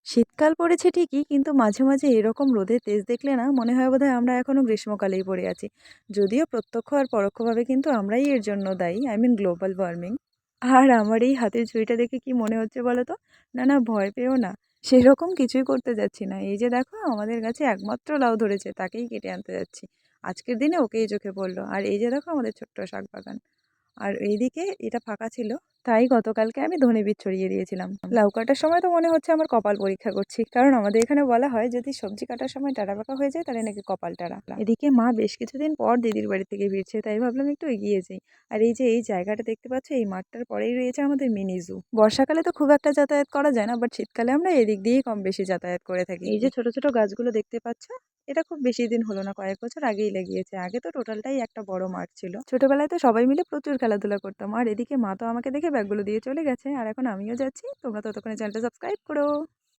শীতকাল পড়েছে ঠিকই, কিন্তু মাঝে, মাঝে এরকম রোদের তেজ দেখলে না মনে হয় বোধহয় আমরা এখনো গ্রীষ্মকালেই পড়ে আছি। যদিও প্রত্যক্ষ আর পরোক্ষভাবে কিন্তু আমরাই এর জন্য দায়ী। I mean global warming. আর আমার এই হাতের ছুরিটা দেখে কি মনে হচ্ছে বলো তো? না, না ভয় পেও না। সেরকম কিছুই করতে যাচ্ছি না। এই যে দেখো আমাদের গাছে একমাত্র লাউ ধরেছে, তাকেই কেটে আনতে যাচ্ছি। আজকের দিনে ওকেই চোখে পড়ল। আর এই যে দেখো আমাদের ছোট্ট শাক বাগান। আর এইদিকে এটা ফাঁকা ছিল, তাই গতকালকে আমি ধনে বীজ ছড়িয়ে দিয়েছিলাম। লাউ কাটার সময় তো মনে হচ্ছে আমার কপাল পরীক্ষা করছি, কারণ আমাদের এখানে বলা হয় যদি সবজি কাটার সময় টাটা পাকা হয়ে যায় তাহলে নাকি কপাল টারা। এদিকে মা বেশ কিছুদিন পর দিদির বাড়ি থেকে ফিরছে, তাই ভাবলাম একটু এগিয়ে যাই। আর এই যে এই জায়গাটা দেখতে পাচ্ছ, এই মাঠটার পরেই রয়েছে আমাদের মিনি জু। বর্ষাকালে তো খুব একটা যাতায়াত করা যায় না, বাট শীতকালে আমরা এদিক দিয়েই কম বেশি যাতায়াত করে থাকি। এই যে ছোট ছোট গাছগুলো দেখতে পাচ্ছ, এটা খুব বেশি দিন হলো না, কয়েক বছর আগেই লাগিয়েছে। আগে তো টোটালটাই একটা বড় মাঠ ছিল। ছোটবেলায় তো সবাই মিলে প্রচুর খেলাধুলা করতাম। আর এদিকে মা তো আমাকে দেখে ব্যাগগুলো দিয়ে চলে গেছে, আর এখন আমিও যাচ্ছি। তোমরা ততক্ষণে চ্যানেলটা সাবস্ক্রাইব করো।